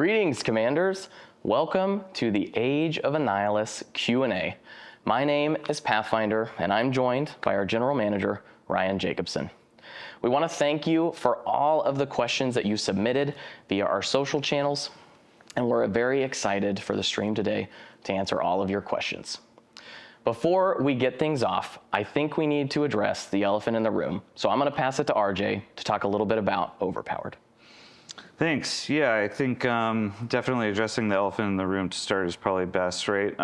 Greetings, Commanders. Welcome to the Age of Annihilus Q&A. My name is Pathfinder, and I'm joined by our General Manager, Ryan Jacobson. We want to thank you for all of the questions that you submitted via our social channels, and we're very excited for the stream today to answer all of your questions. Before we get things off, I think we need to address the elephant in the room, so I'm going to pass it to RJ to talk a little bit about Overpowered. Thanks. Yeah, I think definitely addressing the elephant in the room to start is probably best, right?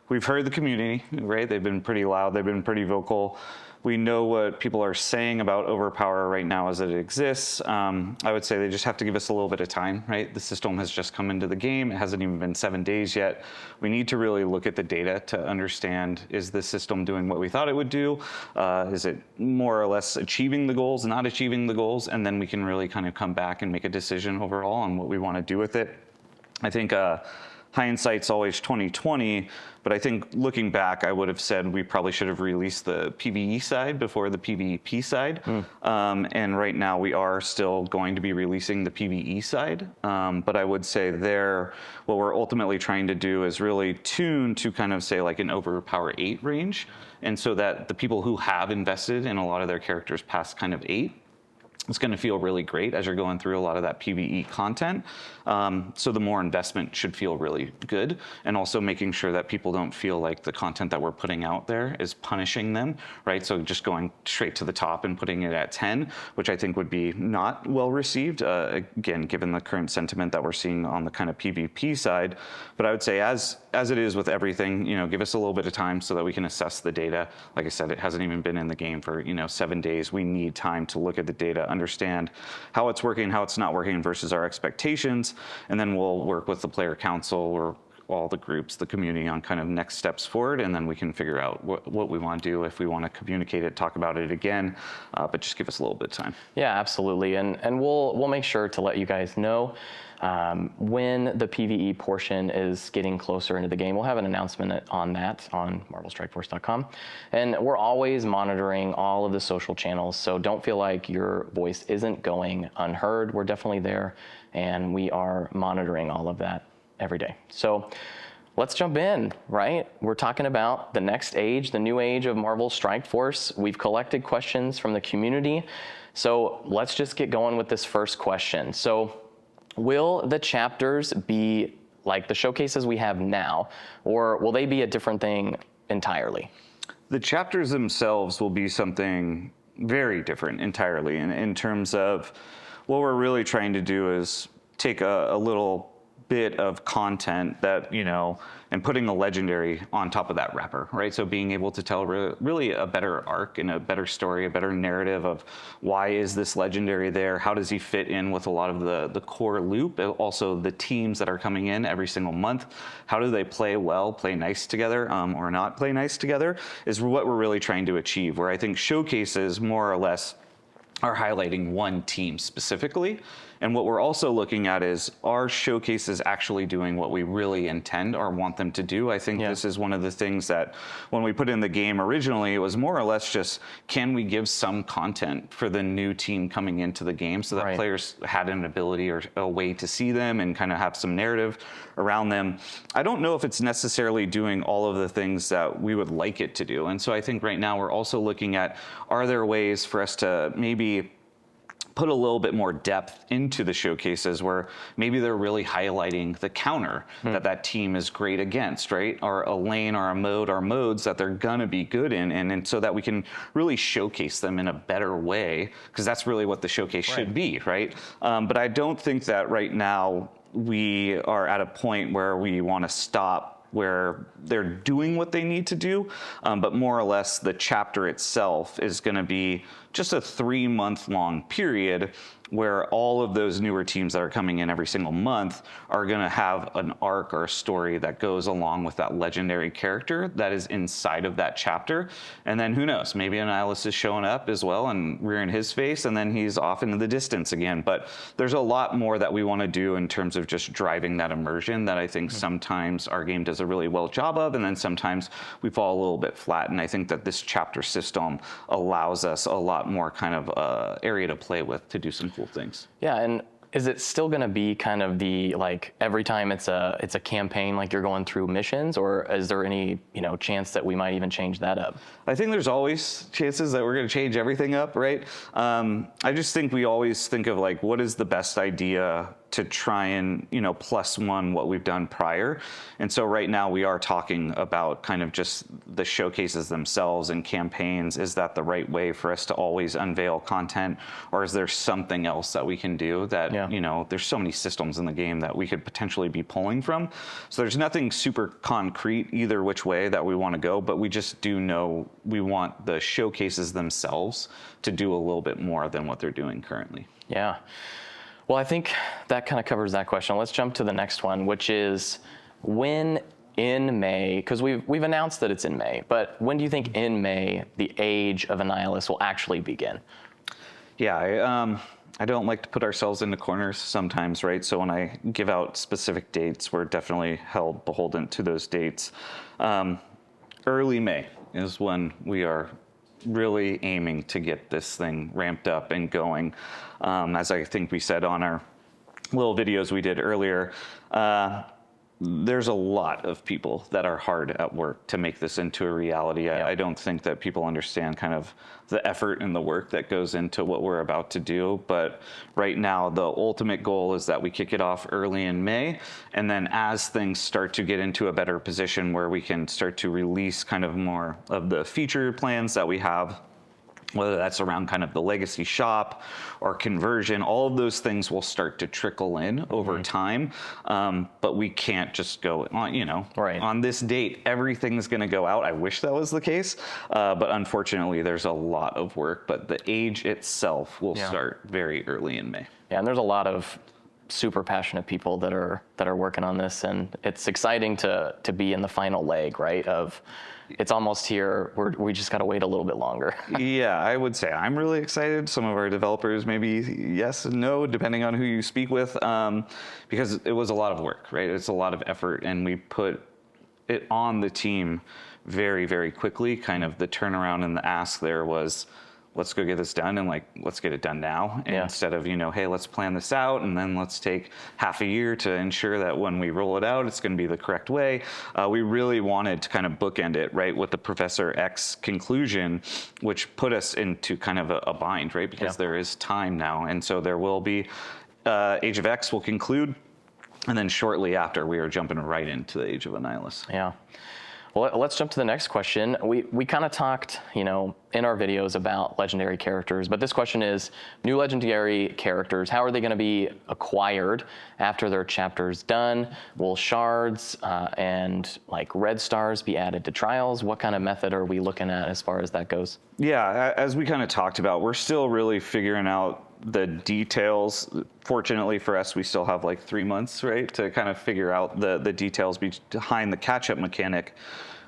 We've heard the community, right? They've been pretty loud. They've been pretty vocal. We know what people are saying about Overpower right now as it exists. I would say they just have to give us a little bit of time, right? The system has just come into the game. It hasn't even been 7 days yet. We need to really look at the data to understand, is the system doing what we thought it would do? Is it more or less achieving the goals, not achieving the goals? And then we can really kind of come back and make a decision overall on what we want to do with it. I think hindsight's always 20/20, but I think looking back, I would have said we probably should have released the PvE side before the PvP side. And right now we are still going to be releasing the PvE side. But I would say there, what we're ultimately trying to do is really tune to kind of say like an Overpower 8 range. And so that the people who have invested in a lot of their characters past kind of 8, it's going to feel really great as you're going through a lot of that PvE content. So the more investment should feel really good, and also making sure that people don't feel like the content that we're putting out there is punishing them, right? So just going straight to the top and putting it at 10, which I think would be not well received, again, given the current sentiment that we're seeing on the kind of PvP side. But I would say as it is with everything, give us a little bit of time so that we can assess the data. Like I said, it hasn't even been in the game for 7 days. We need time to look at the data, understand how it's working, how it's not working versus our expectations, and then we'll work with the player council or all the groups, the community, on kind of next steps forward, and then we can figure out what we want to do, if we want to communicate it, talk about it again, but just give us a little bit of time. Yeah, absolutely, and we'll make sure to let you guys know when the PvE portion is getting closer into the game. We'll have an announcement on that on marvelstrikeforce.com. And we're always monitoring all of the social channels, so don't feel like your voice isn't going unheard. We're definitely there, and we are monitoring all of that every day. So let's jump in, right? We're talking about the next age, the new age of Marvel Strike Force. We've collected questions from the community, so let's just get going with this first question. So will the chapters be like the showcases we have now, or will they be a different thing entirely? The chapters themselves will be something very different entirely. In terms of what we're really trying to do is take a little bit of content that, and putting a legendary on top of that wrapper, right? So being able to tell really a better arc and a better story, a better narrative of why is this legendary there? How does he fit in with a lot of the core loop? Also the teams that are coming in every single month. How do they play well, play nice together, or not play nice together, is what we're really trying to achieve. Where I think showcases more or less are highlighting one team specifically. And what we're also looking at is, are showcases actually doing what we really intend or want them to do? I think this is one of the things that when we put in the game originally, it was more or less just, can we give some content for the new team coming into the game so that players had an ability or a way to see them and kind of have some narrative around them. I don't know if it's necessarily doing all of the things that we would like it to do. And so I think right now we're also looking at, are there ways for us to maybe put a little bit more depth into the showcases where maybe they're really highlighting the counter that team is great against, right? Or a lane or a mode or modes that they're gonna be good in, and so that we can really showcase them in a better way, because that's really what the showcase should be, right? But I don't think that right now we are at a point where we want to stop where they're doing what they need to do, but more or less the chapter itself is going to be just a 3-month-long period where all of those newer teams that are coming in every single month are going to have an arc or a story that goes along with that legendary character that is inside of that chapter. And then who knows, maybe Annihilus is showing up as well and rearing his face, and then he's off into the distance again. But there's a lot more that we want to do in terms of just driving that immersion that I think sometimes our game does a really well job of, and then sometimes we fall a little bit flat. And I think that this chapter system allows us a lot more kind of area to play with to do some cool things. Yeah, and is it still going to be kind of the, like, every time it's a campaign, like you're going through missions, or is there any, chance that we might even change that up? I think there's always chances that we're going to change everything up, right? I just think we always think of, like, what is the best idea to try and, +1 what we've done prior. And so right now we are talking about kind of just the showcases themselves and campaigns. Is that the right way for us to always unveil content? Or is there something else that we can do that, there's so many systems in the game that we could potentially be pulling from. So there's nothing super concrete either which way that we want to go, but we just do know we want the showcases themselves to do a little bit more than what they're doing currently. Yeah. Well, I think that kind of covers that question. Let's jump to the next one, which is when in May, because we've announced that it's in May, but when do you think in May the Age of Annihilus will actually begin? Yeah, I don't like to put ourselves into corners sometimes, right? So when I give out specific dates, we're definitely held beholden to those dates. Early May is when we are really aiming to get this thing ramped up and going. As I think we said on our little videos we did earlier, there's a lot of people that are hard at work to make this into a reality. Yeah. I don't think that people understand kind of the effort and the work that goes into what we're about to do. But right now, the ultimate goal is that we kick it off early in May. And then as things start to get into a better position where we can start to release kind of more of the feature plans that we have, whether that's around kind of the legacy shop or conversion, all of those things will start to trickle in over time. But we can't just go on, right. On this date, everything's going to go out. I wish that was the case. But unfortunately, there's a lot of work. But the Age itself will start very early in May. Yeah, and there's a lot of super passionate people that are working on this, and it's exciting to be in the final leg, right? Of it's almost here. We just got to wait a little bit longer. Yeah, I would say I'm really excited. Some of our developers maybe yes and no, depending on who you speak with, because it was a lot of work, right? It's a lot of effort, and we put it on the team very, very quickly. Kind of the turnaround and the ask there was, let's go get this done, and let's get it done now. And instead of, hey, let's plan this out and then let's take half a year to ensure that when we roll it out, it's going to be the correct way. We really wanted to kind of bookend it, right, with the Professor X conclusion, which put us into kind of a bind, right, because there is time now. And so there will be, Age of X will conclude, and then shortly after, we are jumping right into the Age of Annihilus. Yeah. Well, let's jump to the next question. We kind of talked, in our videos about legendary characters, but this question is, new legendary characters, how are they going to be acquired after their chapter's done? Will shards and red stars be added to trials? What kind of method are we looking at as far as that goes? Yeah, as we kind of talked about, we're still really figuring out the details. Fortunately for us, we still have 3 months, right, to kind of figure out the details behind the catch-up mechanic.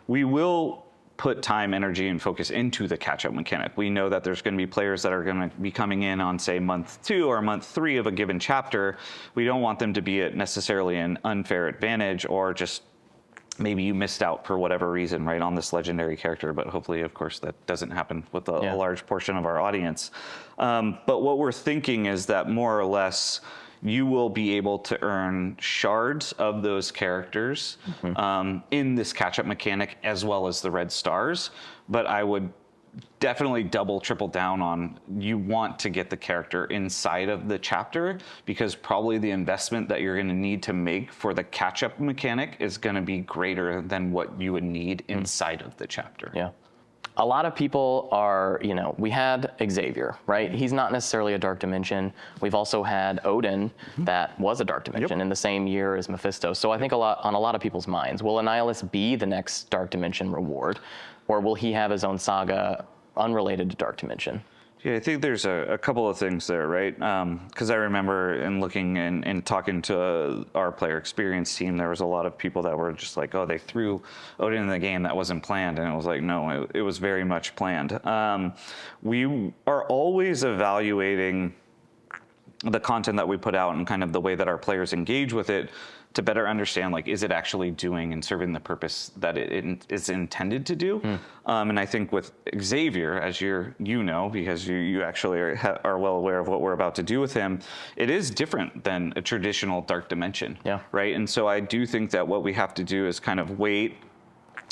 We will put time, energy, and focus into the catch-up mechanic. We know that there's going to be players that are going to be coming in on, say, month 2 or month 3 of a given chapter. We don't want them to be at necessarily an unfair advantage, or just maybe you missed out for whatever reason, right, on this legendary character. But hopefully, of course, that doesn't happen with a large portion of our audience. But what we're thinking is that more or less, you will be able to earn shards of those characters in this catch-up mechanic, as well as the red stars. But I would definitely triple down on, you want to get the character inside of the chapter, because probably the investment that you're going to need to make for the catch-up mechanic is going to be greater than what you would need inside of the chapter. Yeah. A lot of people are, we had Xavier, right? He's not necessarily a dark dimension. We've also had Odin that was a dark dimension in the same year as Mephisto. So I think on a lot of people's minds, will Annihilus be the next dark dimension reward, or will he have his own saga unrelated to dark dimension? Yeah, I think there's a couple of things there, right? Because I remember in looking and talking to our player experience team, there was a lot of people that were just like, oh, they threw Odin in the game, that wasn't planned. And it was like, no, it was very much planned. We are always evaluating the content that we put out and kind of the way that our players engage with it to better understand, like, is it actually doing and serving the purpose that it is intended to do? And I think with Xavier, as you know, because you actually are well aware of what we're about to do with him, it is different than a traditional Dark Dimension, right? And so I do think that what we have to do is kind of wait,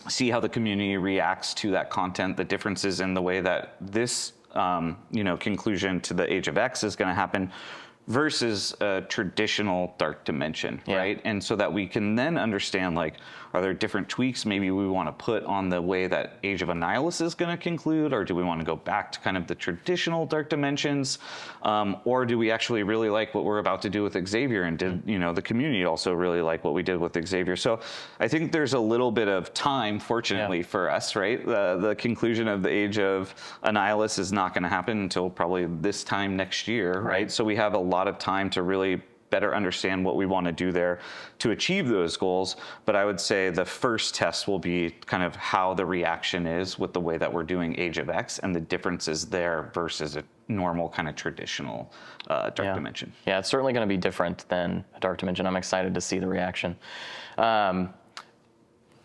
see how the community reacts to that content, the differences in the way that this conclusion to the Age of X is going to happen versus a traditional Dark Dimension, right? And so that we can then understand, like, are there different tweaks maybe we want to put on the way that Age of Annihilus is going to conclude, or do we want to go back to kind of the traditional Dark Dimensions, or do we actually really like what we're about to do with Xavier, and did the community also really like what we did with Xavier? So I think there's a little bit of time, fortunately for us, right? The conclusion of the Age of Annihilus is not going to happen until probably this time next year, right? So we have a lot of time to really better understand what we want to do there to achieve those goals. But I would say the first test will be kind of how the reaction is with the way that we're doing Age of X and the differences there versus a normal kind of traditional Dark Dimension. Yeah, it's certainly going to be different than a Dark Dimension. I'm excited to see the reaction.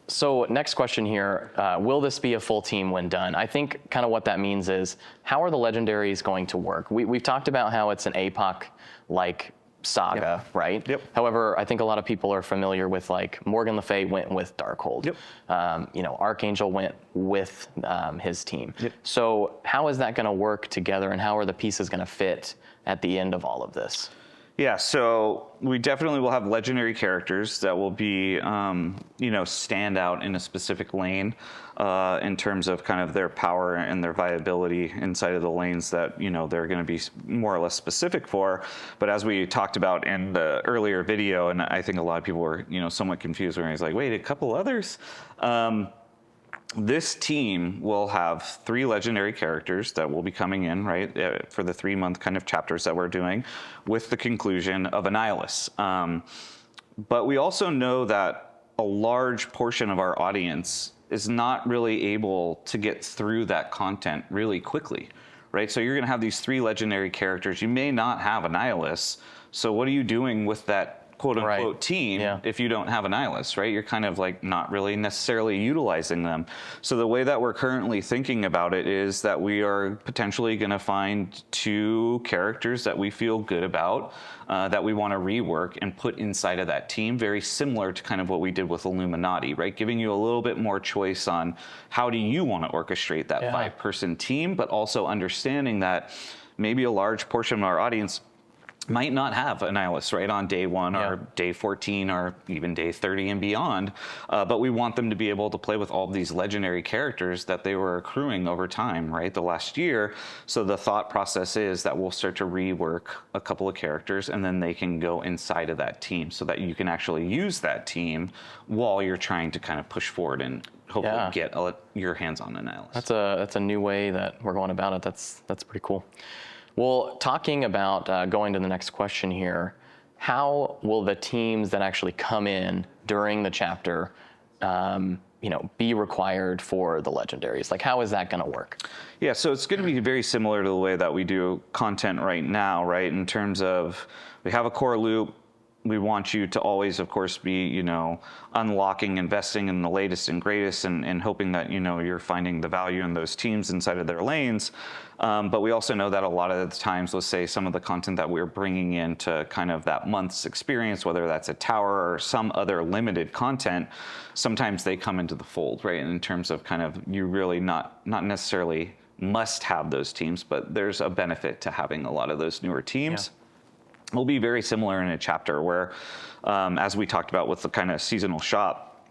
So next question here, will this be a full team when done? I think kind of what that means is, how are the legendaries going to work? We've talked about how it's an APOC-like saga, right? However, I think a lot of people are familiar with, like, Morgan Le Fay went with Darkhold. Archangel went with his team. So how is that going to work together, and how are the pieces going to fit at the end of all of this? Yeah, so we definitely will have legendary characters that will be, stand out in a specific lane in terms of kind of their power and their viability inside of the lanes that, they're going to be more or less specific for. But as we talked about in the earlier video, and I think a lot of people were, somewhat confused when he's like, wait, a couple others? This team will have 3 legendary characters that will be coming in, right, for the 3-month kind of chapters that we're doing with the conclusion of Annihilus. But we also know that a large portion of our audience is not really able to get through that content really quickly, right? So you're going to have these 3 legendary characters. You may not have Annihilus. So what are you doing with that quote-unquote team if you don't have Annihilus, right? You're kind of like not really necessarily utilizing them. So the way that we're currently thinking about it is that we are potentially going to find 2 characters that we feel good about, that we want to rework and put inside of that team, very similar to kind of what we did with Illuminati, right? Giving you a little bit more choice on how do you want to orchestrate that 5-person team, but also understanding that maybe a large portion of our audience might not have Annihilus, right, on day 1 or day 14 or even day 30 and beyond, but we want them to be able to play with all of these legendary characters that they were accruing over time, right, the last year. So the thought process is that we'll start to rework a couple of characters, and then they can go inside of that team so that you can actually use that team while you're trying to kind of push forward and hopefully get your hands on Annihilus. That's a new way that we're going about it. That's pretty cool. Well, talking about going to the next question here, how will the teams that actually come in during the chapter, be required for the legendaries? Like, how is that going to work? Yeah, so it's going to be very similar to the way that we do content right now, right? In terms of, we have a core loop. We want you to always, of course, be, unlocking, investing in the latest and greatest, and hoping that, you're finding the value in those teams inside of their lanes. But we also know that a lot of the times, let's say some of the content that we're bringing into kind of that month's experience, whether that's a tower or some other limited content, sometimes they come into the fold, right? In terms of kind of, you really not necessarily must have those teams, but there's a benefit to having a lot of those newer teams. Will be very similar in a chapter where, as we talked about with the kind of seasonal shop,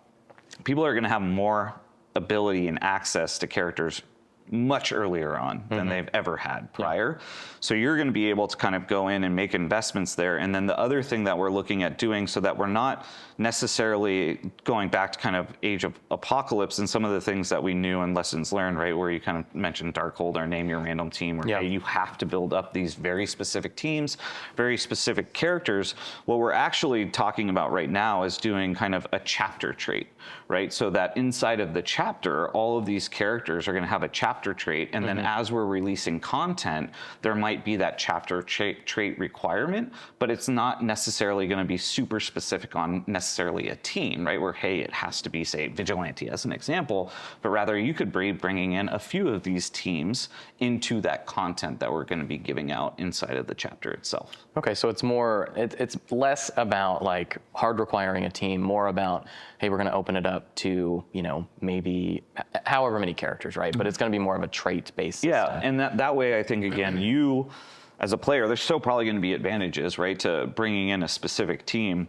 people are going to have more ability and access to characters much earlier on than they've ever had prior. So you're going to be able to kind of go in and make investments there. And then the other thing that we're looking at doing, so that we're not necessarily going back to kind of Age of Apocalypse and some of the things that we knew and lessons learned, right? Where you kind of mentioned Darkhold or name your random team, where you have to build up these very specific teams, very specific characters. What we're actually talking about right now is doing kind of a chapter trait, right? So that inside of the chapter, all of these characters are going to have a chapter chapter trait, and then as we're releasing content, there might be that chapter trait requirement, but it's not necessarily going to be super specific on necessarily a team, right? Where, hey, it has to be, say, Vigilante as an example, but rather you could be bringing in a few of these teams into that content that we're going to be giving out inside of the chapter itself. Okay, so it's less about like hard requiring a team, more about, hey, we're going to open it up to, maybe however many characters, right? But it's going to be more of a trait-based system. Yeah, and that way, I think, again, you as a player, there's still probably going to be advantages, right, to bringing in a specific team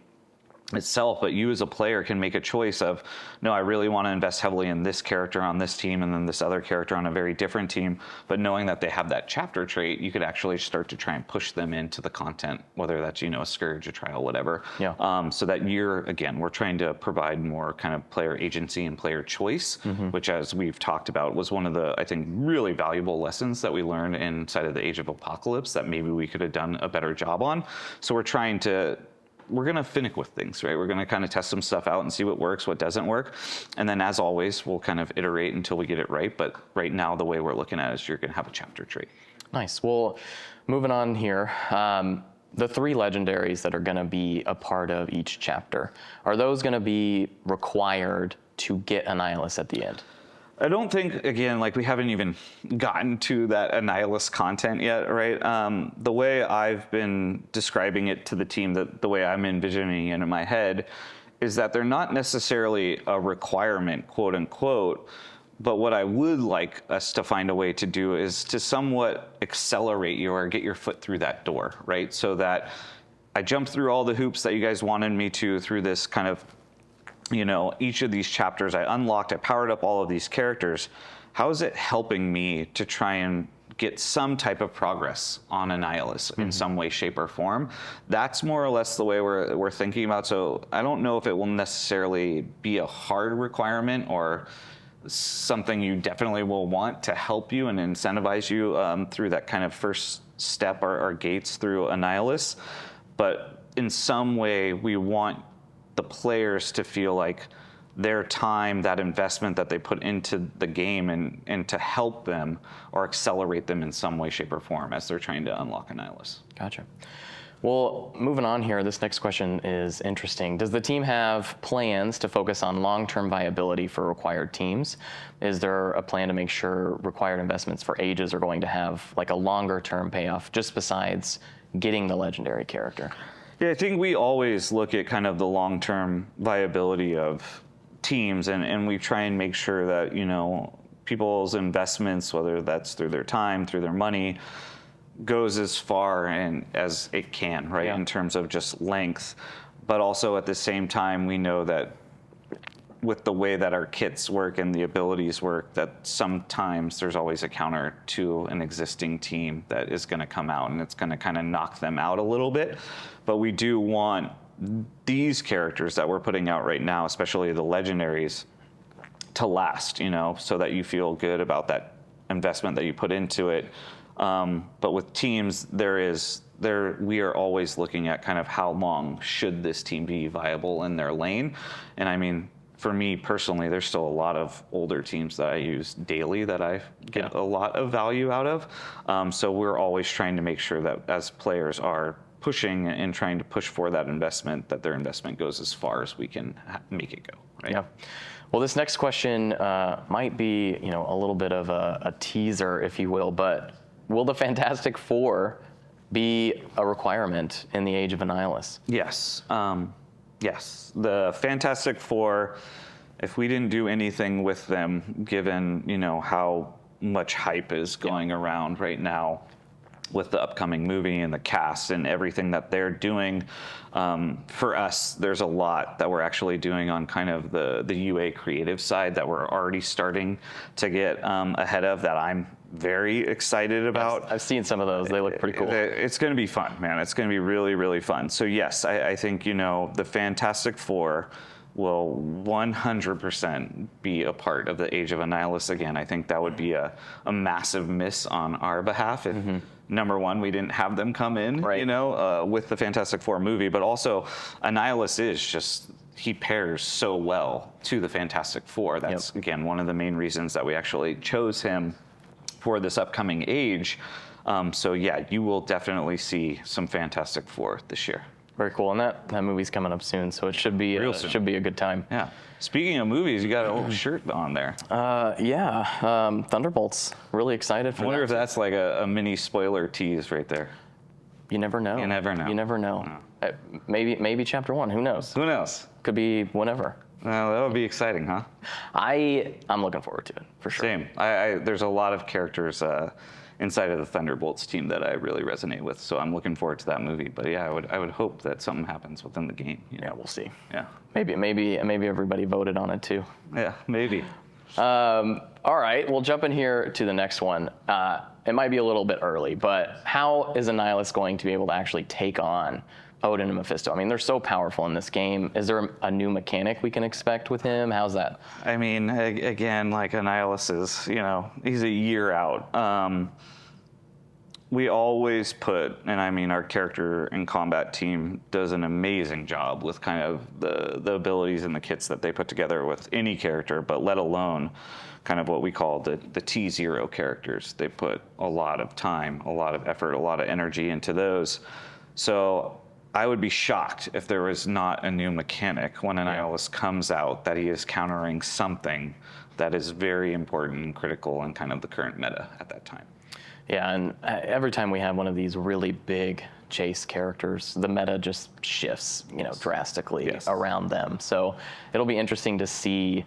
itself, but you as a player can make a choice of, no, I really want to invest heavily in this character on this team and then this other character on a very different team, but knowing that they have that chapter trait, you could actually start to try and push them into the content, whether that's, a Scourge, a Trial, whatever. Yeah. So that we're trying to provide more kind of player agency and player choice, which, as we've talked about, was one of the, I think, really valuable lessons that we learned inside of the Age of Apocalypse that maybe we could have done a better job on. So we're going to finick with things, right? We're going to kind of test some stuff out and see what works, what doesn't work. And then, as always, we'll kind of iterate until we get it right. But right now, the way we're looking at it is you're going to have a chapter trait. Nice. Well, moving on here, the 3 legendaries that are going to be a part of each chapter, are those going to be required to get Annihilus at the end? I don't think, again, like we haven't even gotten to that Annihilus content yet, right? The way I've been describing it to the team, the way I'm envisioning it in my head, is that they're not necessarily a requirement, quote unquote, but what I would like us to find a way to do is to somewhat accelerate you or get your foot through that door, right? So that I jumped through all the hoops that you guys wanted me to through this kind of each of these chapters, I powered up all of these characters. How is it helping me to try and get some type of progress on Annihilus in some way, shape, or form? That's more or less the way we're thinking about. So I don't know if it will necessarily be a hard requirement or something you definitely will want to help you and incentivize you through that kind of first step or gates through Annihilus. But in some way, we want the players to feel like their time, that investment that they put into the game and to help them or accelerate them in some way, shape, or form as they're trying to unlock Annihilus. Gotcha. Well, moving on here, this next question is interesting. Does the team have plans to focus on long-term viability for required teams? Is there a plan to make sure required investments for ages are going to have like a longer-term payoff, just besides getting the legendary character? Yeah, I think we always look at kind of the long-term viability of teams, and we try and make sure that, people's investments, whether that's through their time, through their money, goes as far and as it can, right, in terms of just length. But also at the same time, we know that with the way that our kits work and the abilities work, that sometimes there's always a counter to an existing team that is going to come out and it's going to kind of knock them out a little bit. But we do want these characters that we're putting out right now, especially the legendaries, to last, so that you feel good about that investment that you put into it. But with teams, we are always looking at kind of how long should this team be viable in their lane. And I mean, for me personally, there's still a lot of older teams that I use daily that I get a lot of value out of. So we're always trying to make sure that as players are pushing and trying to push for that investment, that their investment goes as far as we can make it go. Right? Yeah. Well, this next question might be, a little bit of a teaser, if you will, but will the Fantastic Four be a requirement in the Age of Annihilus? Yes. Yes. The Fantastic Four, if we didn't do anything with them, given, how much hype is going around right now with the upcoming movie and the cast and everything that they're doing, for us, there's a lot that we're actually doing on kind of the UA creative side that we're already starting to get ahead of, that I'm very excited about. Yes, I've seen some of those. They look pretty cool. It's going to be fun, man. It's going to be really, really fun. So yes, I think, the Fantastic Four will 100% be a part of the Age of Annihilus again. I think that would be a massive miss on our behalf if, number one, we didn't have them come in, with the Fantastic Four movie, but also Annihilus is just, he pairs so well to the Fantastic Four. That's, again, one of the main reasons that we actually chose him for this upcoming age. So yeah, you will definitely see some Fantastic Four this year. Very cool. And that movie's coming up soon, so it should be should be a good time. Yeah. Speaking of movies, you got a little shirt on there. Thunderbolts. Really excited for that. I wonder if that's like a mini spoiler tease right there. You never know. You never know. You never know. Maybe chapter 1. Who knows? Who knows? Could be whenever. Well, that would be exciting, huh? I'm looking forward to it for sure. Same. There's a lot of characters inside of the Thunderbolts team that I really resonate with, so I'm looking forward to that movie. But yeah, I would hope that something happens within the game. You know? Yeah, we'll see. Yeah. Maybe everybody voted on it too. Yeah, maybe. All right, we'll jump in here to the next one. It might be a little bit early, but how is Annihilus going to be able to actually take on Odin and Mephisto? I mean, they're so powerful in this game. Is there a new mechanic we can expect with him? How's that? I mean, again, like Annihilus is, he's a year out. We always put, and I mean, our character and combat team does an amazing job with kind of the abilities and the kits that they put together with any character, but let alone kind of what we call the T0 characters. They put a lot of time, a lot of effort, a lot of energy into those. So I would be shocked if there was not a new mechanic when Annihilus comes out that he is countering something that is very important and critical in kind of the current meta at that time. Yeah, and every time we have one of these really big chase characters, the meta just shifts, drastically around them. So it'll be interesting to see,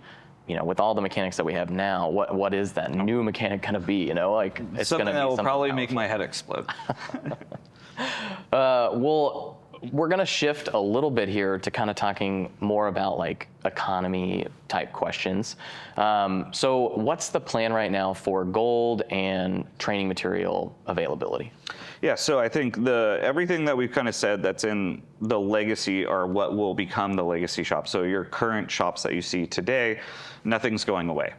with all the mechanics that we have now, what is that new mechanic going to be? It's something going to be that will probably powerful. make my head explode. Well, we're going to shift a little bit here to kind of talking more about like economy type questions. So what's the plan right now for gold and training material availability? Yeah, so I think everything that we've kind of said that's in the legacy are what will become the legacy shop. So your current shops that you see today, nothing's going away.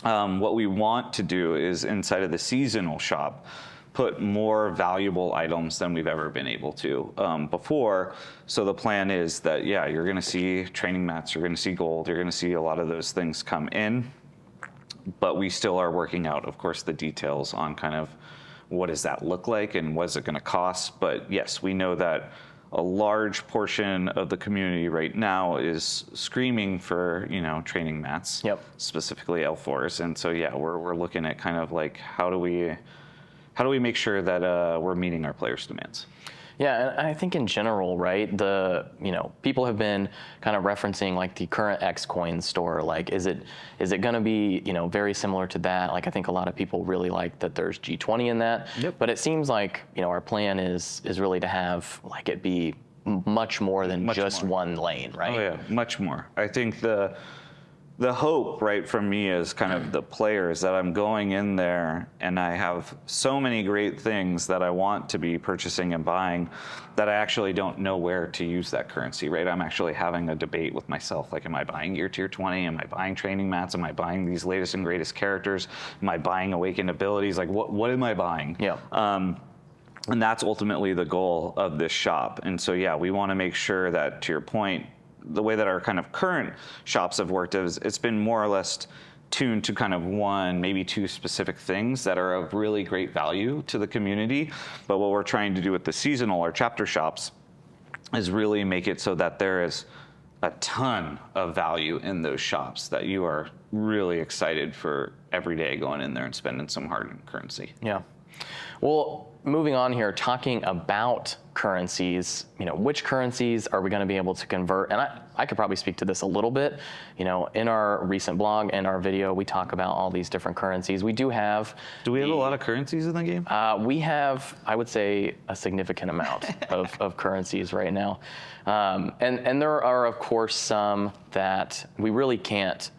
What we want to do is inside of the seasonal shop, put more valuable items than we've ever been able to before. So the plan is that, you're going to see training mats, you're going to see gold, you're going to see a lot of those things come in. But we still are working out, of course, the details on kind of what does that look like and what is it going to cost. But yes, we know that a large portion of the community right now is screaming for, training mats, specifically L4s. And so, we're looking at kind of like how do we make sure that we're meeting our players' demands? Yeah, and I think in general, right, people have been kind of referencing like the current Xcoin store. Like, is it going to be, very similar to that? Like, I think a lot of people really like that there's G20 in that. Yep. But it seems like, our plan is really to have like it be much more than just one lane, right? Oh yeah, much more. I think the hope, right, from me as kind of the player is that I'm going in there and I have so many great things that I want to be purchasing and buying that I actually don't know where to use that currency, right? I'm actually having a debate with myself, like, am I buying Gear Tier 20? Am I buying training mats? Am I buying these latest and greatest characters? Am I buying awakened abilities? Like, what am I buying? Yeah. And that's ultimately the goal of this shop. And so, we want to make sure that, to your point, the way that our kind of current shops have worked is it's been more or less tuned to kind of one, maybe two specific things that are of really great value to the community. But what we're trying to do with the seasonal or chapter shops is really make it so that there is a ton of value in those shops that you are really excited for every day going in there and spending some hard currency. Yeah. Well, moving on here, talking about currencies, which currencies are we going to be able to convert? And I could probably speak to this a little bit. In our recent blog and our video, we talk about all these different currencies. We do have... Do we have a lot of currencies in the game? We have, I would say, a significant amount of currencies right now. And there are, of course, some that we really can't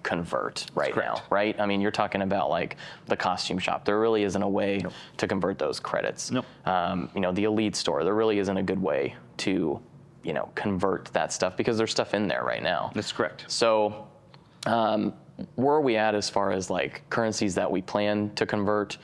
convert right now, right? I mean, you're talking about like the costume shop. There really isn't a way to convert those credits. Nope. The Elite store, there really isn't a good way to, convert that stuff because there's stuff in there right now. That's correct. So where are we at as far as like currencies that we plan to convert?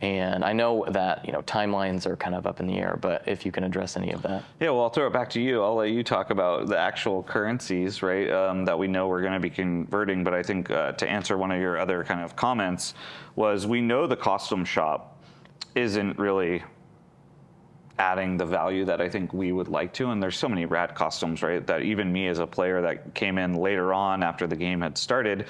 And I know that, timelines are kind of up in the air, but if you can address any of that. Yeah, well, I'll throw it back to you. I'll let you talk about the actual currencies, right, that we know we're going to be converting. But I think to answer one of your other kind of comments was we know the custom shop isn't really adding the value that I think we would like to. And there's so many rad costumes, right, that even me as a player that came in later on after the game had started,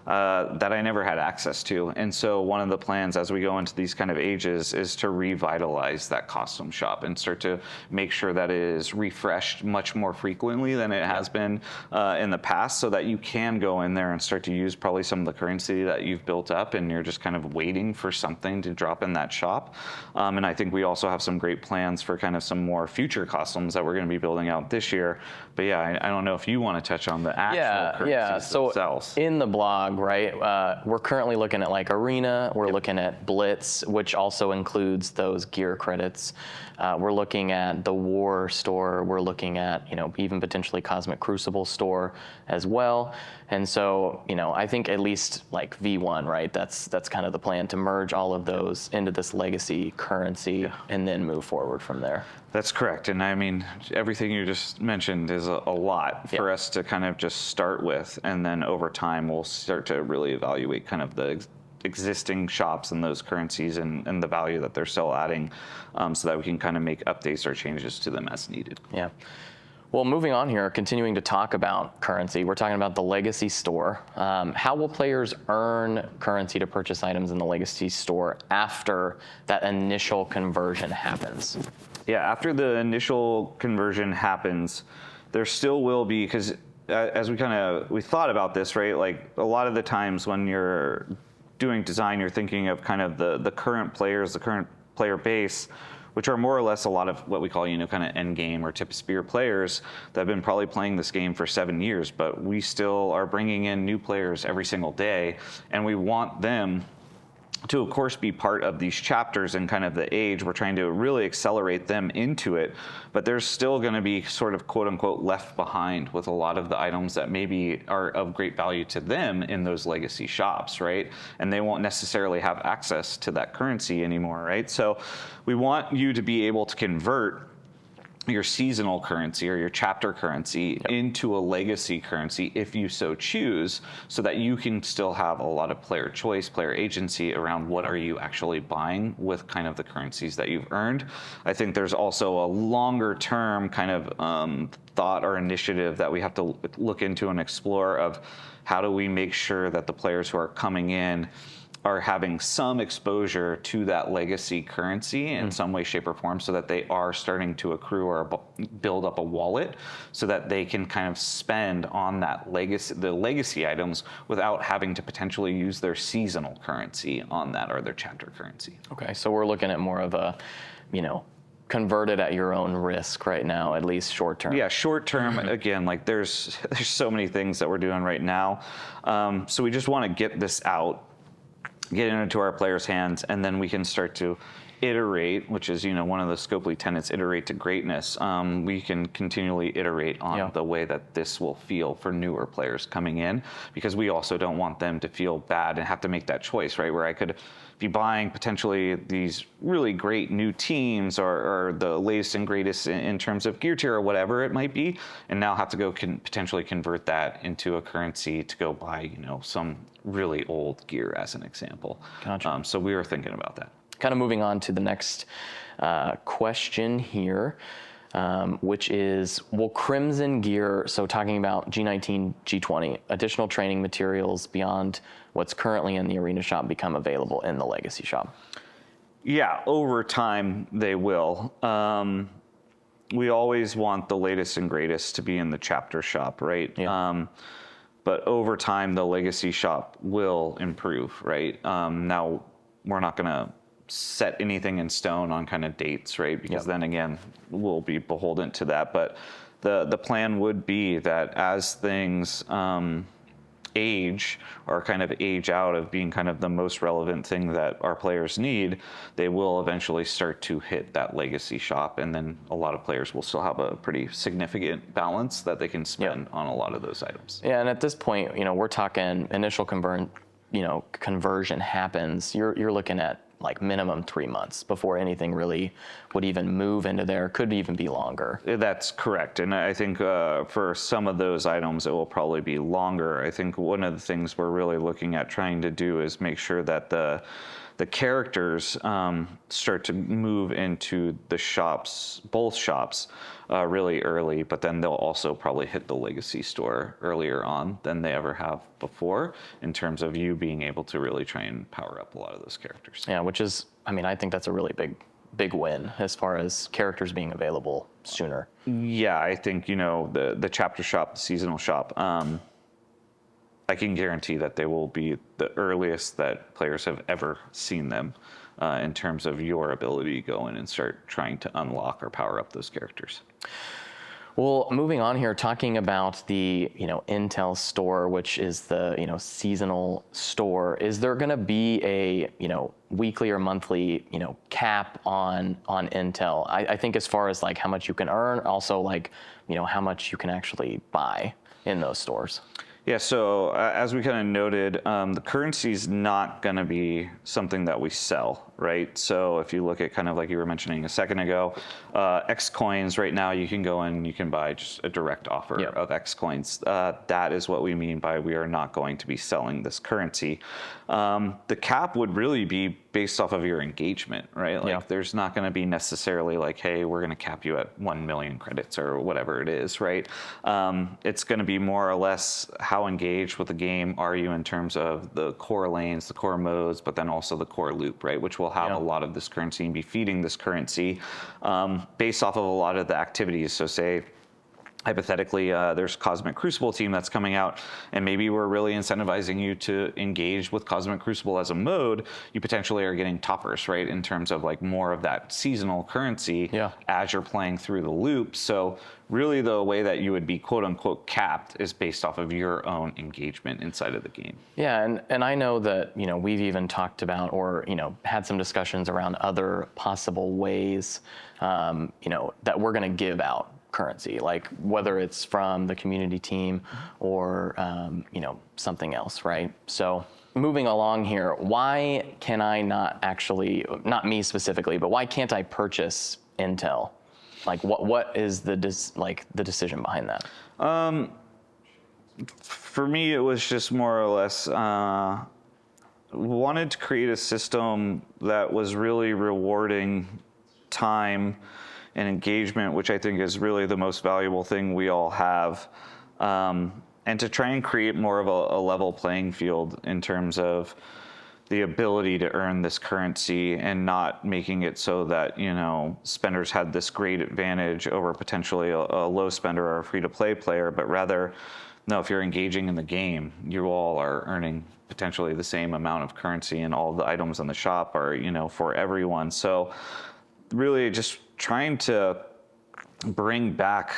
that I never had access to. And so one of the plans as we go into these kind of ages is to revitalize that costume shop and start to make sure that it is refreshed much more frequently than it has been in the past, so that you can go in there and start to use probably some of the currency that you've built up and you're just kind of waiting for something to drop in that shop. And I think we also have some great plans for kind of some more future costumes that we're going to be building out this year. But yeah, I don't know if you want to touch on the actual currencies themselves. So in the blog, right, we're currently looking at like Arena, we're looking at Blitz, which also includes those gear credits. We're looking at the War store, we're looking at, even potentially Cosmic Crucible store as well. And so, I think at least like V1, right, that's kind of the plan, to merge all of those into this legacy currency and then move forward from there. That's correct. And I mean, everything you just mentioned is a lot for us to kind of just start with. And then over time, we'll start to really evaluate kind of the existing shops and those currencies and the value that they're still adding, so that we can kind of make updates or changes to them as needed. Yeah. Well, moving on here, continuing to talk about currency, we're talking about the Legacy Store. How will players earn currency to purchase items in the Legacy Store after that initial conversion happens? Yeah, after the initial conversion happens, there still will be, because as we thought about this, right? Like a lot of the times when you're doing design, you're thinking of kind of the current players, the current player base, which are more or less a lot of what we call, kind of end game or tip of spear players that have been probably playing this game for 7 years, but we still are bringing in new players every single day, and we want them to, of course, be part of these chapters and kind of the age. We're trying to really accelerate them into it, but there's still going to be sort of quote unquote left behind with a lot of the items that maybe are of great value to them in those legacy shops, right? And they won't necessarily have access to that currency anymore, right? So we want you to be able to convert your seasonal currency or your chapter currency into a legacy currency if you so choose, so that you can still have a lot of player choice, player agency around what are you actually buying with kind of the currencies that you've earned. I think there's also a longer term kind of thought or initiative that we have to look into and explore of how do we make sure that the players who are coming in are having some exposure to that legacy currency in some way, shape, or form, so that they are starting to accrue or build up a wallet, so that they can kind of spend on that the legacy items without having to potentially use their seasonal currency on that or their chapter currency. Okay, so we're looking at more of a, convert it at your own risk right now, at least short term. Yeah, short term, again, like there's so many things that we're doing right now. So we just want to get this out, get it into our players' hands, and then we can start to iterate, which is one of the Scopely tenets, iterate to greatness. We can continually iterate on the way that this will feel for newer players coming in, because we also don't want them to feel bad and have to make that choice, right? Where I could be buying potentially these really great new teams or the latest and greatest in terms of gear tier or whatever it might be, and now have to go potentially convert that into a currency to go buy some really old gear as an example. Gotcha. So we were thinking about that. Kind of moving on to the next question here, which is, will Crimson gear, so talking about G19, G20, additional training materials beyond what's currently in the Arena shop become available in the Legacy shop? Yeah, over time they will. We always want the latest and greatest to be in the chapter shop, right? Yeah. But over time, the Legacy shop will improve, right? Now, we're not going to set anything in stone on kind of dates, right? Because then again, we'll be beholden to that. But the plan would be that as things age or kind of age out of being kind of the most relevant thing that our players need, they will eventually start to hit that legacy shop, and then a lot of players will still have a pretty significant balance that they can spend on a lot of those items. Yeah, and at this point, we're talking initial conversion happens. You're looking at like minimum 3 months before anything really would even move into there. Could even be longer. That's correct. And I think for some of those items, it will probably be longer. I think one of the things we're really looking at trying to do is make sure that the characters start to move into the shops, both shops, really early, but then they'll also probably hit the legacy store earlier on than they ever have before, in terms of you being able to really try and power up a lot of those characters. Yeah, which is, I think that's a really big win as far as characters being available sooner. Yeah, I think, the chapter shop, the seasonal shop, I can guarantee that they will be the earliest that players have ever seen them in terms of your ability to go in and start trying to unlock or power up those characters. Well, moving on here, talking about the Intel store, which is the seasonal store. Is there going to be a weekly or monthly cap on Intel? I think as far as like how much you can earn, also like how much you can actually buy in those stores. Yeah, so as we kind of noted, the currency is not going to be something that we sell, right? So if you look at kind of like you were mentioning a second ago, X coins right now, you can go in, you can buy just a direct offer of X coins. That is what we mean by we are not going to be selling this currency. The cap would really be based off of your engagement, right? Like there's not going to be necessarily like, hey, we're going to cap you at 1 million credits or whatever it is, right? It's going to be more or less how engaged with the game are you in terms of the core lanes, the core modes, but then also the core loop, right? Which will have a lot of this currency and be feeding this currency based off of a lot of the activities. So say, hypothetically, there's Cosmic Crucible team that's coming out, and maybe we're really incentivizing you to engage with Cosmic Crucible as a mode. You potentially are getting toppers, right, in terms of like more of that seasonal currency as you're playing through the loop. So really the way that you would be quote unquote capped is based off of your own engagement inside of the game. Yeah, and I know that we've even talked about or had some discussions around other possible ways that we're going to give out currency, like whether it's from the community team or something else, right? So moving along here, why can I not me specifically, but why can't I purchase Intel? Like what is the decision behind that? For me, it was just more or less wanted to create a system that was really rewarding time and engagement, which I think is really the most valuable thing we all have, and to try and create more of a level playing field in terms of the ability to earn this currency and not making it so that spenders had this great advantage over potentially a low spender or a free-to-play player, but rather, no, if you're engaging in the game, you all are earning potentially the same amount of currency, and all the items in the shop are for everyone. So really just trying to bring back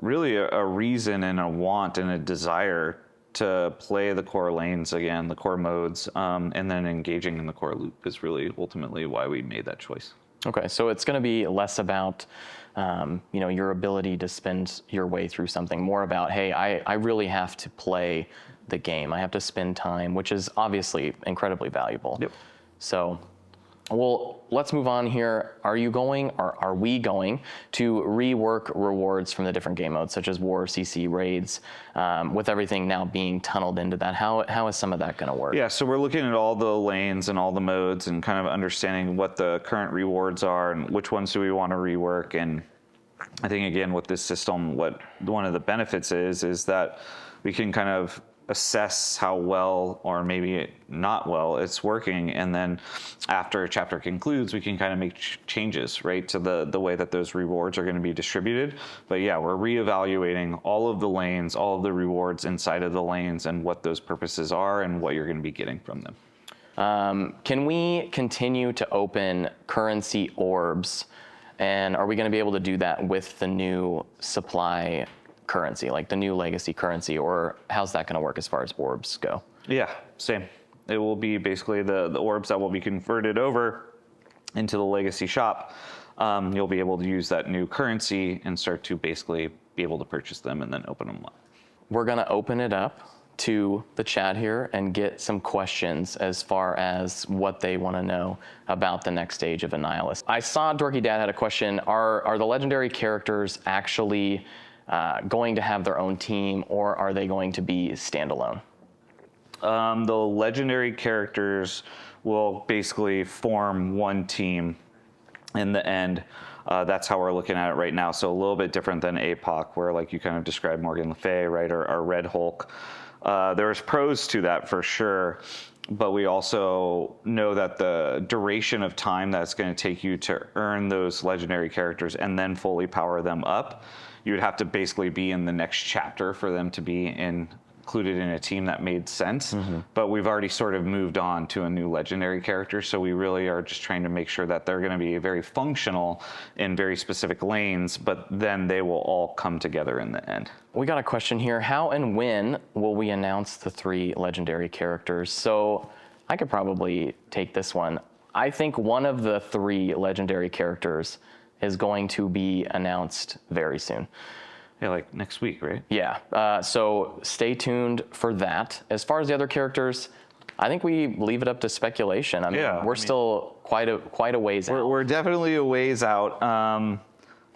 really a reason and a want and a desire to play the core lanes again, the core modes, and then engaging in the core loop is really ultimately why we made that choice. Okay, so it's going to be less about your ability to spend your way through something, more about, hey, I really have to play the game. I have to spend time, which is obviously incredibly valuable. Yep. So, well, let's move on here. Are we going to rework rewards from the different game modes, such as War, CC, Raids, with everything now being tunneled into that? How is some of that going to work? Yeah, so we're looking at all the lanes and all the modes and kind of understanding what the current rewards are and which ones do we want to rework. And I think, again, with this system, what one of the benefits is that we can kind of assess how well or maybe not well it's working, and then after a chapter concludes we can kind of make changes, right, to the way that those rewards are going to be distributed. But yeah, we're reevaluating all of the lanes, all of the rewards inside of the lanes, and what those purposes are and what you're going to be getting from them. Can we continue to open currency orbs, and are we going to be able to do that with the new supply currency, like the new legacy currency, or how's that going to work as far as orbs go? Yeah, same. It will be basically the orbs that will be converted over into the legacy shop. You'll be able to use that new currency and start to basically be able to purchase them and then open them up. We're going to open it up to the chat here and get some questions as far as what they want to know about the next Age of Annihilus. I saw Dorky Dad had a question. Are the legendary characters actually going to have their own team, or are they going to be standalone? The legendary characters will basically form one team in the end. That's how we're looking at it right now. So a little bit different than APOC, where like you kind of described Morgan Le Fay, right, or Red Hulk. There's pros to that for sure, but we also know that the duration of time that's going to take you to earn those legendary characters and then fully power them up, you would have to basically be in the next chapter for them to be included in a team that made sense. But we've already sort of moved on to a new legendary character, so we really are just trying to make sure that they're going to be very functional in very specific lanes, but then they will all come together in the end. We got a question here. How and when will we announce the 3 legendary characters? So I could probably take this one. I think one of the 3 legendary characters is going to be announced very soon. Yeah, like next week, right? Yeah, so stay tuned for that. As far as the other characters, I think we leave it up to speculation. I mean, we're still quite a ways out. We're definitely a ways out.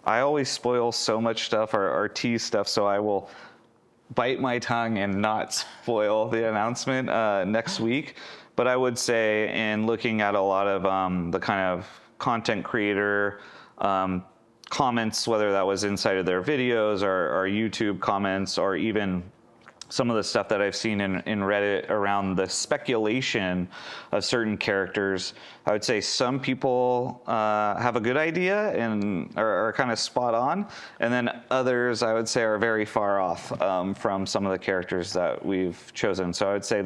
I always spoil so much stuff, or tease stuff, so I will bite my tongue and not spoil the announcement next week. But I would say, in looking at a lot of the kind of content creator comments, whether that was inside of their videos or YouTube comments, or even some of the stuff that I've seen in Reddit around the speculation of certain characters, I would say some people have a good idea and are kind of spot on, and then others I would say are very far off from some of the characters that we've chosen. So I would say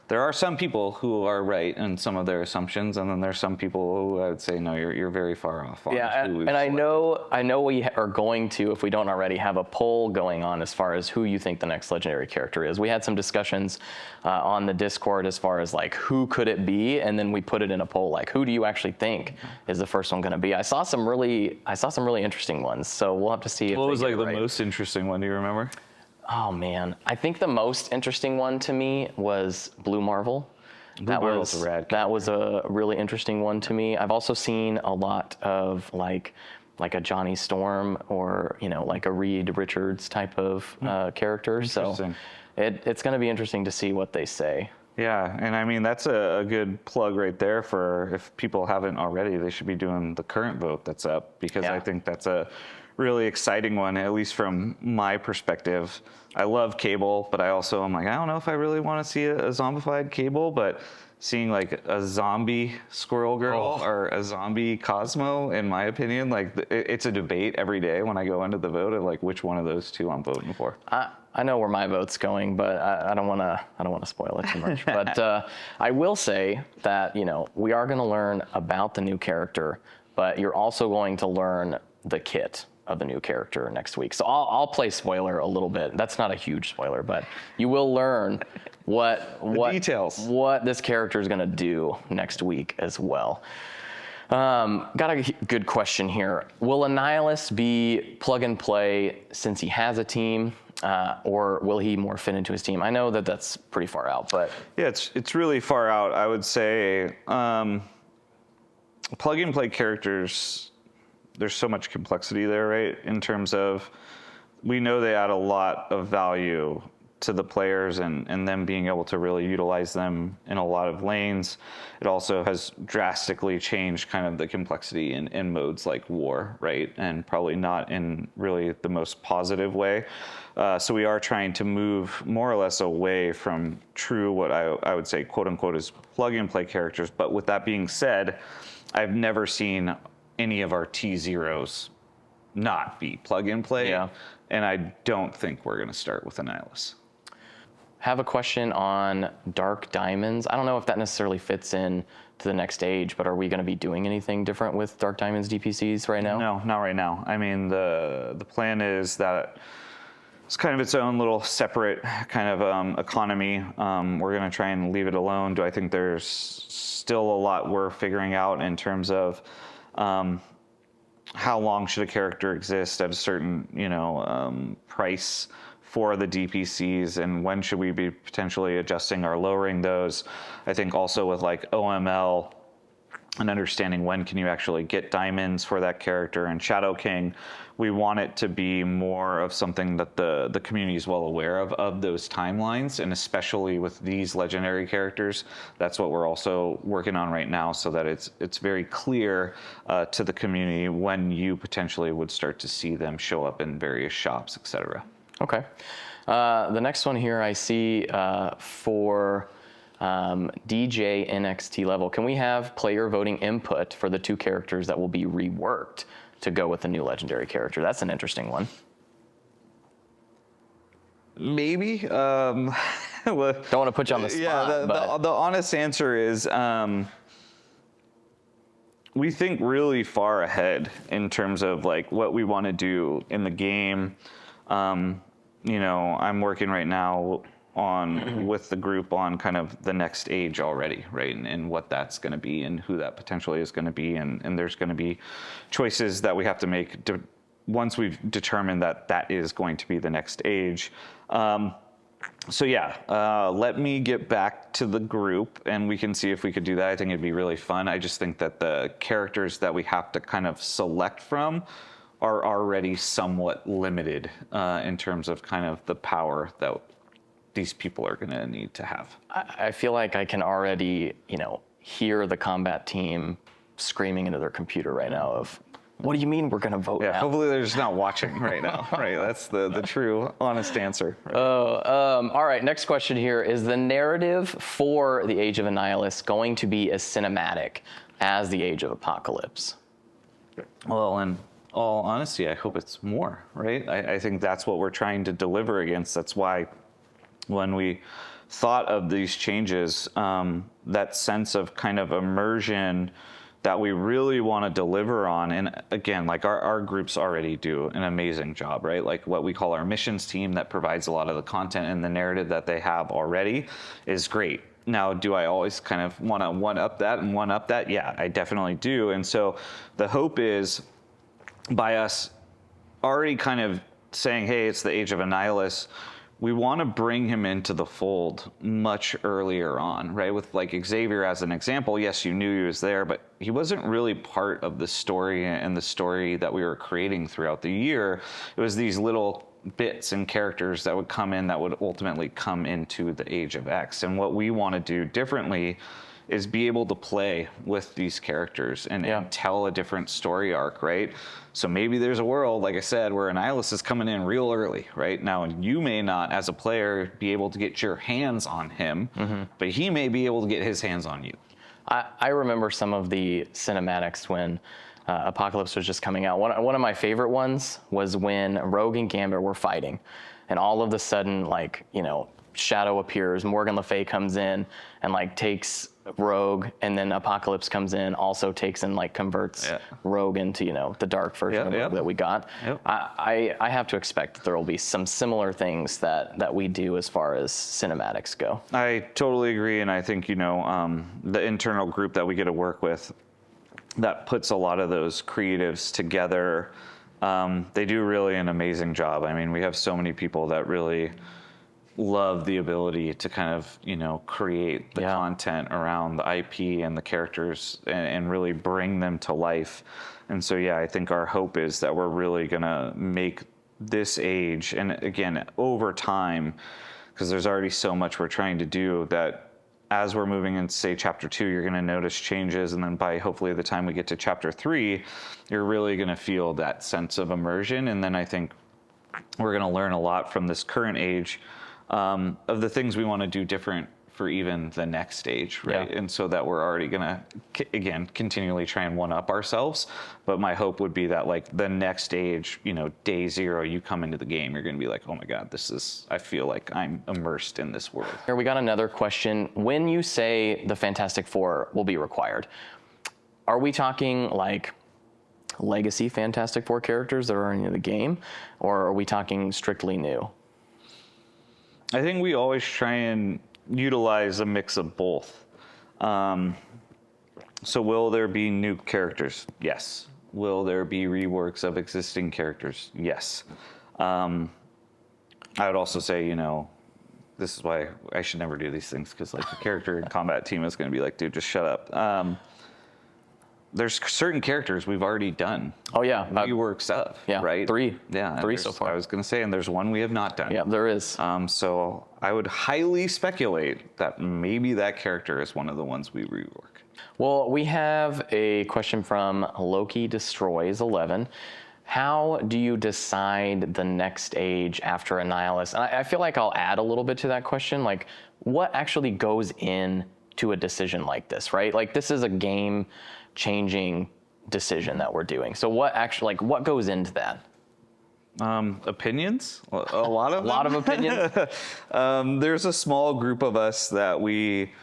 there are some people who are right in some of their assumptions, and then there's some people who I would say, no, you're very far off on who we've and I selected. know we are going to, if we don't already, have a poll going on as far as who you think the next legendary character is. We had some discussions on the Discord as far as like who could it be, and then we put it in a poll like who do you actually think is the first one going to be. I saw some really interesting ones, so we'll have to see. What was like the most interesting one? Do you remember? Oh man, I think the most interesting one to me was Blue Marvel. That was a really interesting one to me. I've also seen a lot of like a Johnny Storm, or like a Reed Richards type of character. So it's going to be interesting to see what they say. Yeah, and I mean that's a good plug right there for, if people haven't already, they should be doing the current vote that's up, because I think that's a really exciting one, at least from my perspective. I love Cable, but I also am like, I don't know if I really want to see a zombified Cable, but seeing like a zombie Squirrel Girl or a zombie Cosmo, in my opinion, like it's a debate every day when I go into the vote of like which one of those two I'm voting for. I know where my vote's going, but I don't want to spoil it too much. But I will say that we are going to learn about the new character, but you're also going to learn the kit of the new character next week. So I'll play spoiler a little bit. That's not a huge spoiler, but you will learn what details, what this character is going to do next week as well. Got a good question here. Will Annihilus be plug and play since he has a team, or will he more fit into his team? I know that that's pretty far out, but yeah, it's really far out. I would say plug and play characters, there's so much complexity there, right? In terms of, we know they add a lot of value to the players and them being able to really utilize them in a lot of lanes. It also has drastically changed kind of the complexity in modes like war, right? And probably not in really the most positive way. So we are trying to move more or less away from true, what I would say, quote unquote, is plug and play characters. But with that being said, I've never seen any of our T0s not be plug and play. Yeah. And I don't think we're going to start with Annihilus. Have a question on Dark Diamonds. I don't know if that necessarily fits in to the next age, but are we going to be doing anything different with Dark Diamonds DPCs right now? No, not right now. I mean, the plan is that it's kind of its own little separate kind of economy. We're going to try and leave it alone. Do I think there's still a lot we're figuring out in terms of how long should a character exist at a certain, price for the DPCs, and when should we be potentially adjusting or lowering those? I think also with like OML and understanding when can you actually get diamonds for that character, and Shadow King, we want it to be more of something that the community is well aware of those timelines, and especially with these legendary characters, that's what we're also working on right now, so that it's very clear to the community when you potentially would start to see them show up in various shops, etc. Okay. The next one here I see for DJ NXT level. Can we have player voting input for the 2 characters that will be reworked to go with the new legendary character? That's an interesting one. Maybe. Don't want to put you on the spot. Yeah, the honest answer is we think really far ahead in terms of like what we want to do in the game. I'm working right now with the group on kind of the next age already, right? And what that's going to be and who that potentially is going to be. And there's going to be choices that we have to make once we've determined that that is going to be the next age. Let me get back to the group and we can see if we could do that. I think it'd be really fun. I just think that the characters that we have to kind of select from are already somewhat limited in terms of kind of the power that these people are going to need to have. I feel like I can already, hear the combat team screaming into their computer right now of, what do you mean we're going to vote now? Hopefully they're just not watching right now, right? That's the true, honest answer. Right? All right, next question here. Is the narrative for the Age of Annihilus going to be as cinematic as the Age of Apocalypse? Well, in all honesty, I hope it's more, right? I think that's what we're trying to deliver against. That's why when we thought of these changes, that sense of kind of immersion that we really want to deliver on. And again, like our groups already do an amazing job, right? Like what we call our missions team that provides a lot of the content and the narrative that they have already is great. Now, do I always kind of want to one-up that? Yeah, I definitely do. And so the hope is by us already kind of saying, hey, it's the Age of Annihilus, we want to bring him into the fold much earlier on, right? With like Xavier as an example, yes, you knew he was there, but he wasn't really part of the story and the story that we were creating throughout the year. It was these little bits and characters that would come in that would ultimately come into the Age of X. And what we want to do differently is be able to play with these characters and tell a different story arc, right? So maybe there's a world, like I said, where Annihilus is coming in real early, right? Now, you may not, as a player, be able to get your hands on him, but he may be able to get his hands on you. I remember some of the cinematics when Apocalypse was just coming out. One of my favorite ones was when Rogue and Gambit were fighting, and all of a sudden, Shadow appears, Morgan Le Fay comes in and takes Rogue, and then Apocalypse comes in, also takes and converts Rogue into the dark version of Rogue that we got. I have to expect that there will be some similar things that we do as far as cinematics go. I totally agree, and I think the internal group that we get to work with that puts a lot of those creatives together. They do really an amazing job. I mean, we have so many people that really love the ability to kind of create the content around the IP and the characters and really bring them to life. And so I think our hope is that we're really gonna make this age, and again over time, because there's already so much we're trying to do, that as we're moving into say chapter 2, you're gonna notice changes, and then by hopefully the time we get to chapter 3, you're really gonna feel that sense of immersion. And then I think we're gonna learn a lot from this current age of the things we want to do different for even the next stage, right? And so that we're already gonna again continually try and one up ourselves. But my hope would be that the next stage, day 0, you come into the game, you're gonna be like, oh my God, I feel like I'm immersed in this world. Here we got another question. When you say the Fantastic Four will be required, are we talking legacy Fantastic Four characters that are in the game, or are we talking strictly new? I think we always try and utilize a mix of both. So will there be new characters? Yes. Will there be reworks of existing characters? Yes. I would also say, this is why I should never do these things, because like the character and combat team is going to be like, dude, just shut up. There's certain characters we've already done. Oh yeah, reworks of. Yeah, right. 3. Yeah, 3 so far. I was going to say, and there's one we have not done. Yeah, there is. So I would highly speculate that maybe that character is one of the ones we rework. Well, we have a question from Loki Destroys 11. How do you decide the next age after Annihilus? And I feel like I'll add a little bit to that question. Like, what actually goes into a decision like this, right? Like, this is a game-changing decision that we're doing. So what actually, like, what goes into that? Opinions? A lot of A lot of opinions? There's a small group of us that we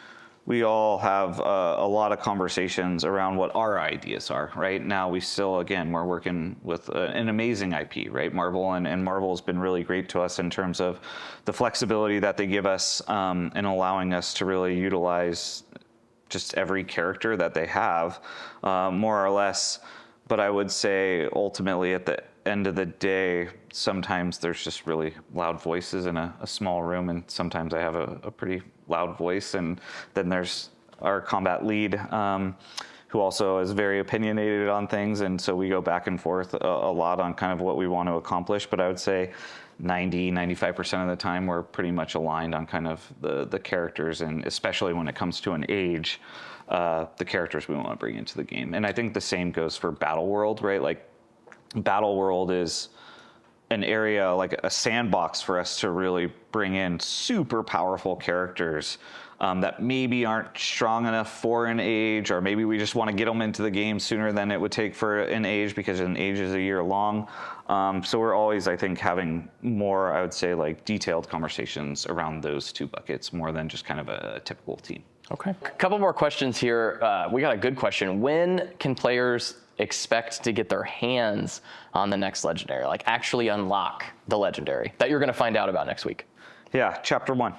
all have a lot of conversations around what our ideas are. Right now, we're working with an amazing IP, right? Marvel, and Marvel has been really great to us in terms of the flexibility that they give us in allowing us to really utilize just every character that they have, more or less. But I would say ultimately at the end of the day, sometimes there's just really loud voices in a small room, and sometimes I have a pretty loud voice, and then there's our combat lead, who also is very opinionated on things, and so we go back and forth a lot on kind of what we want to accomplish. But I would say 95% of the time we're pretty much aligned on kind of the characters, and especially when it comes to an age, the characters we want to bring into the game. And I think the same goes for Battle World, right? Like, Battle World is an area, like a sandbox for us to really bring in super powerful characters that maybe aren't strong enough for an age, or maybe we just want to get them into the game sooner than it would take for an age, because an age is a year long. So we're always, I think, having more, I would say, like detailed conversations around those two buckets more than just kind of a typical team. Okay. A couple more questions here. We got a good question. When can players expect to get their hands on the next legendary, like actually unlock the legendary that you're going to find out about next week? Yeah, chapter 1.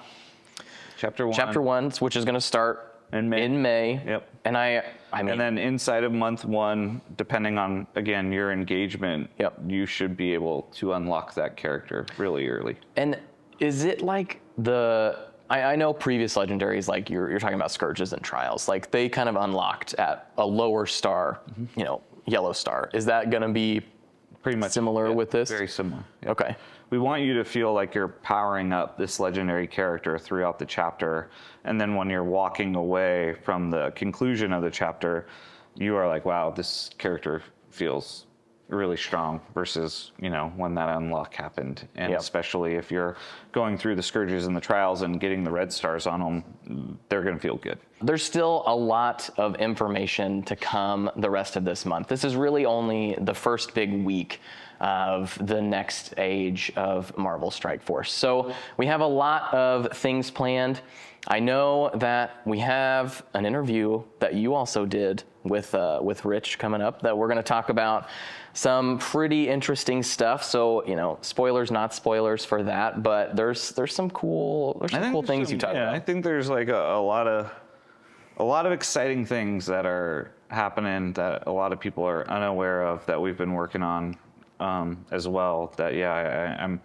Chapter 1, which is going to start in May. Yep. And I mean, and then inside of month 1, depending on, again, your engagement, yep, you should be able to unlock that character really early. And is it like I know previous legendaries, like you're talking about Scourges and Trials, like they kind of unlocked at a lower star, yellow star. Is that going to be pretty much similar with this? Very similar. Yeah. Okay. We want you to feel like you're powering up this legendary character throughout the chapter, and then when you're walking away from the conclusion of the chapter, you are like, wow, this character feels really strong, versus when that unlock happened. And yep, especially if you're going through the Scourges and the Trials and getting the red stars on them, they're going to feel good. There's still a lot of information to come the rest of this month. This is really only the first big week of the next age of Marvel Strike Force. So we have a lot of things planned. I know that we have an interview that you also did with Rich coming up that we're going to talk about some pretty interesting stuff. So, spoilers, not spoilers for that, but there's some cool things you talk about. I think there's like a lot of exciting things that are happening that a lot of people are unaware of, that we've been working on as well. That I'm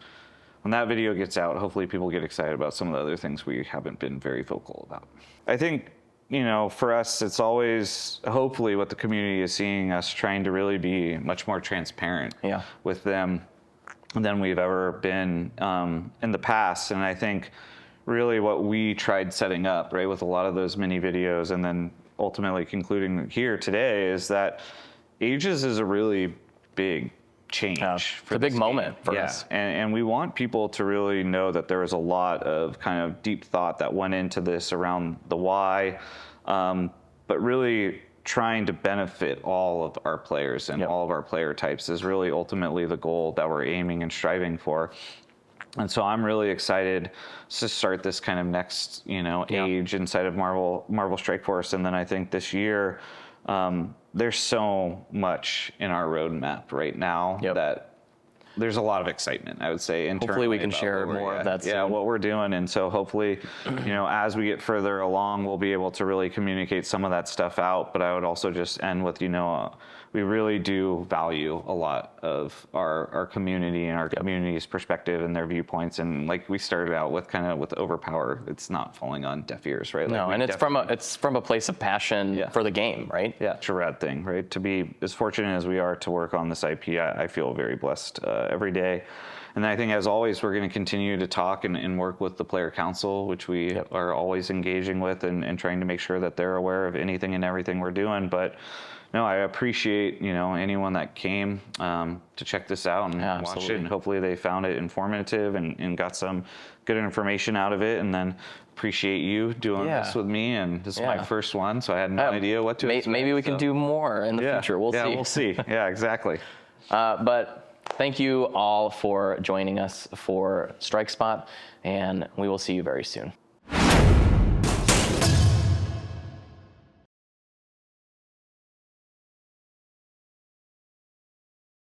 when that video gets out, hopefully people get excited about some of the other things we haven't been very vocal about. I think, for us, it's always hopefully what the community is seeing us trying to really be much more transparent with them than we've ever been in the past. And I think really what we tried setting up, right, with a lot of those mini videos, and then ultimately concluding here today, is that Ages is a really big change. It's a big moment for us. And we want people to really know that there was a lot of kind of deep thought that went into this around the why, but really trying to benefit all of our players and all of our player types is really ultimately the goal that we're aiming and striving for. And so I'm really excited to start this kind of next, age inside of Marvel Strike Force. And then I think this year, there's so much in our roadmap right now that there's a lot of excitement, I would say, internally. Hopefully we can about share what we're- more of that Yeah, soon. what we're doing. And so hopefully, as we get further along, we'll be able to really communicate some of that stuff out. But I would also just end with, we really do value a lot of our community and our community's perspective and their viewpoints. And like we started out with with Overpower, it's not falling on deaf ears, right? No, and it's from a place of passion for the game, right? Yeah, it's a rad thing, right? To be as fortunate as we are to work on this IP, I feel very blessed every day. And I think, as always, we're going to continue to talk and work with the player council, which we are always engaging with and trying to make sure that they're aware of anything and everything we're doing. But no, I appreciate, anyone that came to check this out and watch it. And hopefully they found it informative and got some good information out of it. And then appreciate you doing this with me. And this is my first one, so I had no idea what to expect. Maybe we can do more in the future. We'll see. Yeah, we'll see. Yeah, exactly. But thank you all for joining us for Strike Spot, and we will see you very soon.